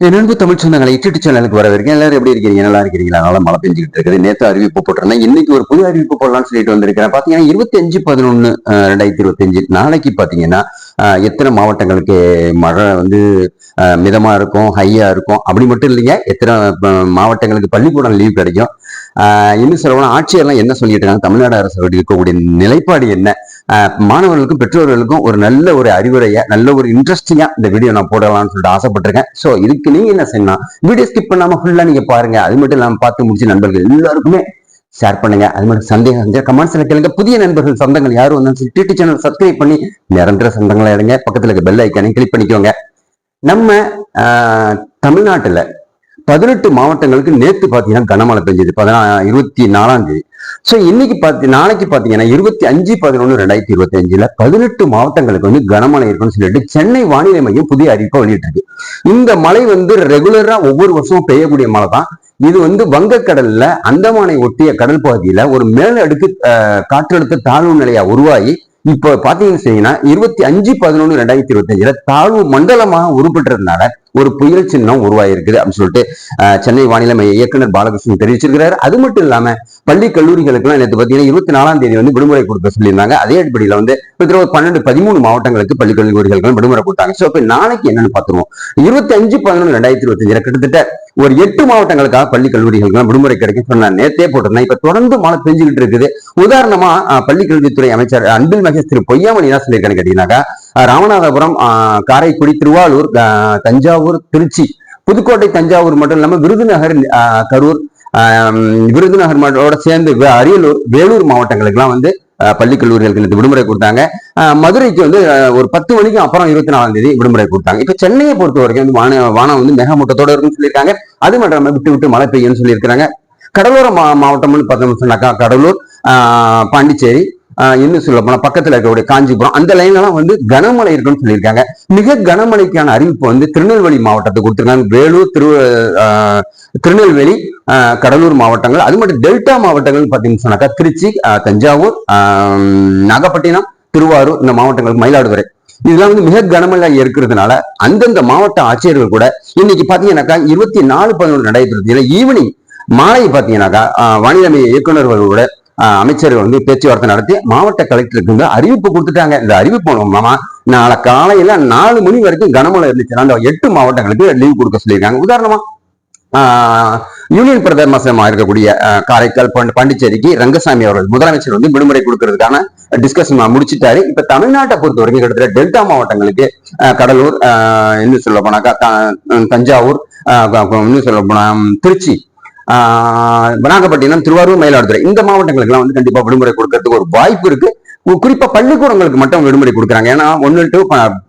என் அன்பு தமிழ் சொந்தங்களை இட்டு சேனலுக்கு வரவிருக்கேன். எல்லாரும் எப்படி இருக்கீங்க? நல்லா இருக்கிறீங்களா? நல்லா மழை பெஞ்சுக்கிட்டு இருக்குது. நேற்று அறிவிப்பு போட்டிருந்தேன். இன்னைக்கு ஒரு புது அறிவிப்பு போடலாம்னு சொல்லிட்டு வந்திருக்கிறேன். பாத்தீங்கன்னா 25/11/2025 நாளைக்கு பாத்தீங்கன்னா எத்தனை மாவட்டங்களுக்கு மழை வந்து மிதமா இருக்கும், ஹையா இருக்கும் அப்படி மட்டும் இல்லைங்க, எத்தனை மாவட்டங்களுக்கு பள்ளிக்கூடம் லீவ் கிடைக்கும், இன்னும் சொல்லலாம் ஆட்சியெல்லாம் என்ன சொல்லிட்டு இருக்காங்க, தமிழ்நாடு அரசு இருக்கக்கூடிய நிலைப்பாடு என்ன, மாணவர்களுக்கும் பெற்றோர்களுக்கும் ஒரு நல்ல ஒரு அறிவுரையை நல்ல ஒரு இன்ட்ரெஸ்டிங்கா இந்த வீடியோ நான் போடலாம்னு சொல்லிட்டு ஆசைப்பட்டிருக்கேன். ஸோ இதுக்கு நீங்க என்ன செய்யணும், வீடியோ ஸ்கிப் பண்ணாம ஃபுல்லா நீங்க பாருங்க. அது மட்டும் இல்லாம பார்த்து முடிச்சு நண்பர்கள் எல்லாருக்குமே ஷேர் பண்ணுங்க. அது மாதிரி சந்தேகம் கமெண்ட்ஸ்ல கேளுங்க. புதிய நண்பர்கள் சொந்தங்கள் யாரும் வந்தாலும் டிடி சேனல் சப்ஸ்கிரைப் பண்ணி நிரந்தர சொந்தங்களை எடுங்க. பக்கத்துல இருக்க பெல் ஐக்கானையும் கிளிக் பண்ணிக்கோங்க. நம்ம தமிழ்நாட்டுல 18 மாவட்டங்களுக்கு நேற்று பாத்தீங்கன்னா கனமழை பெஞ்சது 24ஆம் தேதி. சோ இன்னைக்கு நாளைக்கு பாத்தீங்கன்னா 25/11/2025 18 மாவட்டங்களுக்கு வந்து கனமழை இருக்குன்னு சொல்லிட்டு சென்னை வானிலை மையம் புதிய அறிவிப்பை வெளியிட்டு இருக்கு. இந்த மழை வந்து ரெகுலரா ஒவ்வொரு வருஷமும் பெய்யக்கூடிய மழை தான். இது வந்து வங்கக்கடல்ல அந்தமானை ஒட்டிய கடல் பகுதியில ஒரு மேலடுக்கு காற்றழுத்த தாழ்வு நிலையா உருவாகி இப்ப பாத்தீங்கன்னா 25/11/2025 தாழ்வு மண்டலமாக உருப்பெற்றதுனால ஒரு புயல் சின்னம் உருவாயிருக்குது அப்படின்னு சொல்லிட்டு சென்னை வானிலை மைய இயக்குனர் பாலகிருஷ்ணன் தெரிவிச்சிருக்கிறாரு. அது மட்டும் இல்லாம பள்ளி கல்லூரிகளுக்கு எல்லாம் நேற்று பாத்தீங்கன்னா 24ஆம் தேதி வந்து விடுமுறை கொடுக்க சொல்லியிருந்தாங்க. அதே அடிப்படையில வந்து 12-13 மாவட்டங்களுக்கு பள்ளி கல்லூரிகளுக்கு விடுமுறை கொடுத்தாங்க. சோ இப்ப நாளைக்கு என்னன்னு பாத்துருவோம். 25/11/2025 கிட்டத்தட்ட ஒரு 8 மாவட்டங்களுக்காக பள்ளி கல்லூரிகளுக்கு விடுமுறை கிடைக்கும் சொன்ன நேத்தே போட்டிருந்தேன். இப்ப தொடர்ந்து மழை பெஞ்சுக்கிட்டு இருக்குது. உதாரணமா பள்ளி கல்வித்துறை அமைச்சர் அன்பில் மகேஷ் திரு பொய்யாமொழி என்ன சொல்லியிருக்கான்னு கேட்டீங்கன்னாக்கா, ராமநாதபுரம், காரைக்குடி, திருவாரூர், தஞ்சாவூர், திருச்சி, புதுக்கோட்டை, தஞ்சாவூர் மட்டும் இல்லாம விருதுநகர், கரூர், விருதுநகர் மாவட்டத்தோட சேர்ந்து அரியலூர், வேலூர் மாவட்டங்களுக்கு எல்லாம் வந்து பள்ளி கல்லூரிகளுக்கு விடுமுறை கொடுத்தாங்க. மதுரைக்கு வந்து ஒரு 10 மணிக்கு அப்புறம் 24ஆம் தேதி விடுமுறை கொடுத்தாங்க. இப்ப சென்னையை பொறுத்த வரைக்கும் வந்து வானம் வந்து மேகமூட்டத்தோட இருக்குன்னு சொல்லியிருக்காங்க. அது மட்டும் நம்ம விட்டு விட்டு மழை பெய்யும்னு சொல்லியிருக்காங்க. கடலோர மாவட்டம்னு பார்த்தோம்னாக்கா கடலூர், பாண்டிச்சேரி, இன்னும் சொல்ல போனா பக்கத்துல இருக்கக்கூடிய காஞ்சிபுரம் அந்த லைன்ல எல்லாம் வந்து கனமழை இருக்குன்னு சொல்லியிருக்காங்க. மிக கனமழைக்கான அறிவிப்பு வந்து திருநெல்வேலி மாவட்டத்துக்கு கொடுத்திருக்காங்க. வேலூர், திருநெல்வேலி, கடலூர் மாவட்டங்கள், அது மட்டும் டெல்டா மாவட்டங்கள் பாத்தீங்கன்னு சொன்னாக்கா திருச்சி, தஞ்சாவூர், நாகப்பட்டினம், திருவாரூர், இந்த மாவட்டங்களுக்கு, மயிலாடுதுறை, இதெல்லாம் வந்து மிக கனமழை இருக்கிறதுனால அந்தந்த மாவட்ட ஆட்சியர்கள் கூட இன்னைக்கு பாத்தீங்கன்னாக்கா 24/11/2025 ஈவினிங் மாலை பாத்தீங்கன்னாக்கா வானிலை இயக்குநர்களோட அமைச்சர்கள் வந்து பேச்சுவார்த்தை நடத்தி மாவட்ட கலெக்டருக்கு வந்து அறிவிப்பு கொடுத்துட்டாங்க. இந்த அறிவிப்பு மூலமா நாளை காலையில 4 மணி வரைக்கும் கனமழை இருந்துச்சுன்னா அந்த 8 மாவட்டங்களுக்கு லீவ் கொடுக்க சொல்லியிருக்காங்க. உதாரணமா யூனியன் பிரதேசமா இருக்கக்கூடிய காரைக்கால், பாண்டிச்சேரிக்கு ரங்கசாமி அவர்கள் முதலமைச்சர் வந்து விடுமுறை கொடுக்கறதுக்கான டிஸ்கஷன் முடிச்சுட்டாரு. இப்ப தமிழ்நாட்டை பொறுத்த வரைக்கும் கிட்டத்தட்ட டெல்டா மாவட்டங்களுக்கு கடலூர், இன்னும் சொல்ல போனாக்கா தஞ்சாவூர், இன்னும் சொல்ல போனா திருச்சி, நாகப்பட்டினம், திருவாரூர், மயிலாடுதுறை இந்த மாவட்டங்களுக்கு எல்லாம் வந்து கண்டிப்பா விடுமுறை கொடுக்கறதுக்கு ஒரு வாய்ப்பு இருக்கு. குறிப்பா பள்ளிக்கூடங்களுக்கு மட்டும் விடுமுறை கொடுக்குறாங்க. ஏன்னா 1 to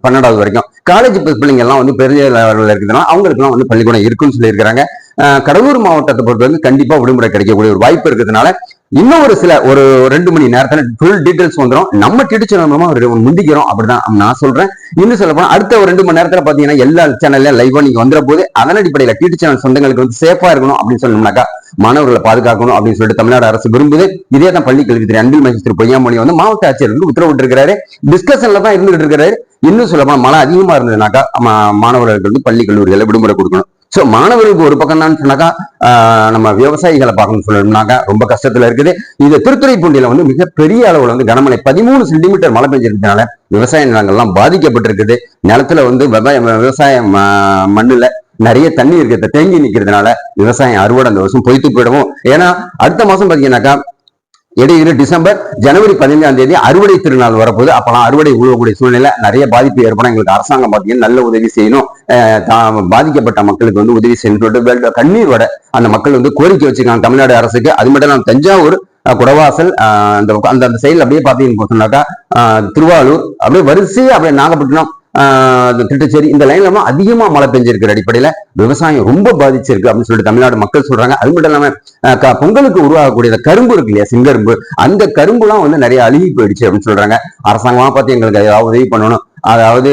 12வது வரைக்கும் காலேஜ் பிள்ளைங்க எல்லாம் வந்து பெரிய லெவலில் இருக்குதுன்னா அவங்களுக்கு எல்லாம் வந்து பள்ளிக்கூடம் இருக்குன்னு சொல்லியிருக்காங்க. கடலூர் மாவட்டத்தை பொறுத்தவரைக்கும் கண்டிப்பா விடுமுறை கிடைக்கக்கூடிய ஒரு வாய்ப்பு இருக்கிறதுனால இன்னும் ஒரு 2 மணி நேரத்துல ஃபுல் டீடைல்ஸ் வந்துடும். நம்ம டிடி சேனல் மூலமா முந்திக்கிறோம் அப்படிதான் நான் சொல்றேன். இன்னும் சொல்ல போனா அடுத்த ஒரு 2 மணி நேரத்துல பாத்தீங்கன்னா எல்லா சேனல்ல லைவா நீங்க வந்துற போது அதன் அடிப்படையில டிடி சேனல் சொந்தங்களுக்கு வந்து சேஃபா இருக்கணும் அப்படின்னு சொன்னோம்னாக்கா, மாணவர்களை பாதுகாக்கணும் அப்படின்னு சொல்லிட்டு தமிழ்நாடு அரசு விரும்புது. இதே தான் பள்ளி கல்வித்துறை அன்பில் மகேஷ் திரு பொய்யாமொழி வந்து மாவட்ட ஆட்சியர்களுக்கு உத்தரவிட்டு இருக்கிறாரு. டிஸ்கஷன்ல தான் இருந்துகிட்டு இருக்கிறாரு. இன்னும் சொல்ல போனா மழை அதிகமா இருந்ததுனாக்கா மாணவர்களுக்கு வந்து பள்ளி கல்லூரிகளை விடுமுறை கொடுக்கணும். சோ மாணவர்களுக்கு ஒரு பக்கம் தான் சொன்னாக்கா, நம்ம விவசாயிகளை பார்க்கணும்னு சொல்லணும்னாக்கா ரொம்ப கஷ்டத்துல இருக்குது. இது திருத்துறைப்பூண்டியில வந்து மிகப்பெரிய அளவுல வந்து கனமழை 13 சென்டிமீட்டர் மழை பெஞ்சிருக்கிறதுனால விவசாய நிலங்கள்லாம் பாதிக்கப்பட்டிருக்குது. நிலத்துல வந்து விவசாய மண்ணுல நிறைய தண்ணி இருக்கிறத தேங்கி நிக்கிறதுனால விவசாயம் அறுவடை அந்த வருஷம் பொய்த்து போயிடுவோம். ஏன்னா அடுத்த மாசம் பாத்தீங்கன்னாக்கா இடையில டிசம்பர், ஜனவரி 15ஆம் தேதி அறுவடை திருநாள் வரப்போது. அப்பெல்லாம் அறுவடை உழுவக்கூடிய சூழ்நிலை நிறைய பாதிப்பு ஏற்படும். எங்களுக்கு அரசாங்கம் பாத்தீங்கன்னா நல்ல உதவி செய்யணும், பாதிக்கப்பட்ட மக்களுக்கு வந்து உதவி செய்யணும் கண்ணீர் வட அந்த மக்கள் வந்து கோரிக்கை வச்சிருக்காங்க தமிழ்நாடு அரசுக்கு. அது மட்டும் இல்லாம தஞ்சாவூர், குடவாசல், அந்த சைடுல அப்படியே பாத்தீங்கன்னு சொன்னாக்கா திருவாரூர், அப்படியே வரிசையா அப்படியே நாகப்பட்டினம், திட்டச்சேரி இந்த லைன்ல அதிகமா மழை பெஞ்சிருக்கிற அடிப்படையில விவசாயம் ரொம்ப பாதிச்சிருக்கு அப்படின்னு சொல்லிட்டு தமிழ்நாடு மக்கள் சொல்றாங்க. அது மட்டும் இல்லாம பொங்கலுக்கு உருவாகக்கூடிய கரும்பு இருக்கு இல்லையா, செங்கரும்பு, அந்த கரும்பு எல்லாம் வந்து நிறைய அழுகி போயிடுச்சு அப்படின்னு சொல்றாங்க. அரசாங்கமா பார்த்து எங்களுக்கு ஏதாவது உதவி பண்ணணும். அதாவது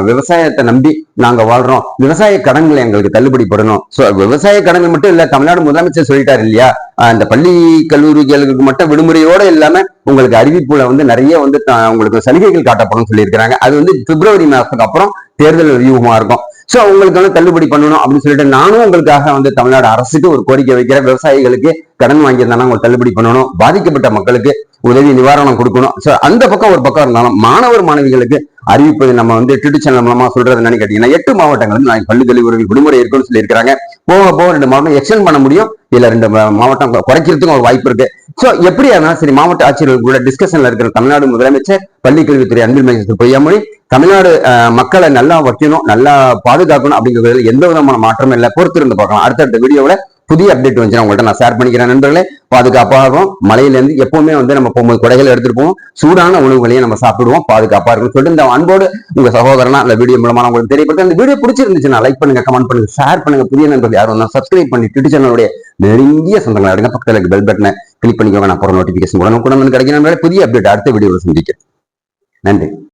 விவசாயத்தை நம்பி நாங்க வாழ்றோம், விவசாய கடன்களை எங்களுக்கு தள்ளுபடி பண்ணணும். சோ விவசாய கடன்கள் மட்டும் இல்ல, தமிழ்நாடு முதலமைச்சர் சொல்லிட்டாரு இல்லையா, அந்த பள்ளி கல்லூரிகளுக்கு மட்டும் விடுமுறையோட இல்லாம உங்களுக்கு அறிவிப்புல வந்து நிறைய வந்து உங்களுக்கு சலுகைகள் காட்டப்படும் சொல்லியிருக்கிறாங்க. அது வந்து பிப்ரவரி மாசத்துக்கு அப்புறம் தேர்தல் வியூகமா இருக்கும். சோ உங்களுக்கு வந்து தள்ளுபடி பண்ணணும் அப்படின்னு சொல்லிட்டு நானும் உங்களுக்காக வந்து தமிழ்நாடு அரசுக்கு ஒரு கோரிக்கை வைக்கிற, விவசாயிகளுக்கு கடன் வாங்கியிருந்தாலும் உங்களுக்கு தள்ளுபடி பண்ணணும், பாதிக்கப்பட்ட மக்களுக்கு உதவி நிவாரணம் கொடுக்கணும். சோ அந்த பக்கம் ஒரு பக்கம் இருந்தாலும் மாணவர் மாணவிகளுக்கு அறிவிப்பது நம்ம வந்து ட்விட்டர் சேனல் மூலமா சொல்றது என்னன்னு கேட்டீங்கன்னா 8 மாவட்டங்களுக்கு நான் பள்ளி கல்லூரிகள் விடுமுறை இருக்குன்னு சொல்லியிருக்காங்க. போக போக 2 மாவட்டம் எக்ஸ்டெண்ட் பண்ண முடியும், இல்ல 2 மாவட்டம் குறைக்கிறதுக்கும் ஒரு வாய்ப்பு இருக்கு. சோ எப்படியா இருந்தாலும் சரி, மாவட்ட ஆட்சியர்கள் கூட டிஸ்கஷன்ல இருக்கிற தமிழ்நாடு முதலமைச்சர், பள்ளிக்கல்வித்துறை அன்பில் மகேஷ் பொய்யாமொழி தமிழ்நாடு மக்களை நல்லா வைக்கணும், நல்லா பாதுகாக்கணும் அப்படிங்கிறதுல எந்த விதமான மாற்றமும் இல்லை. பொறுத்திருந்து பார்க்கலாம். அடுத்தடுத்த வீடியோவில் புதிய அப்டேட் வந்துச்சுன்னா உங்கள்கிட்ட நான் ஷேர் பண்ணிக்கிறேன். நண்பர்களே, பாதுகாப்பாகவும் மழையிலேருந்து எப்பவுமே வந்து நம்ம போகும்போது குடைகளை எடுத்துட்டு போவோம், சூடான உணவுகளையும் நம்ம சாப்பிடுவோம், பாதுகாப்பா இருக்கும் சொல்லிட்டு இந்த அன்போடு உங்க சகோதரனா அந்த வீடியோ மூலமா உங்களுக்கு தெரியப்படுத்த. இந்த வீடியோ பிடிச்சிருந்துச்சுன்னா லைக் பண்ணுங்க, கமெண்ட் பண்ணுங்க, ஷேர் பண்ணுங்க. புதிய நண்பர்கள் யாரும் வந்தா சப்ஸ்கிரைப் பண்ணி ட்விட்டர் சேனலுடைய நெருங்கிய சொந்தங்களை எடுங்க. பக்கத்தில் பெல் பட்டனை கிளிக் பண்ணிக்கோங்க. நான் போற நோட்டிபிகேஷன் உடனுக்குடன் கிடைக்கும். புதிய அப்டேட் அடுத்த வீடியோவில் சந்திக்கிறேன். நன்றி.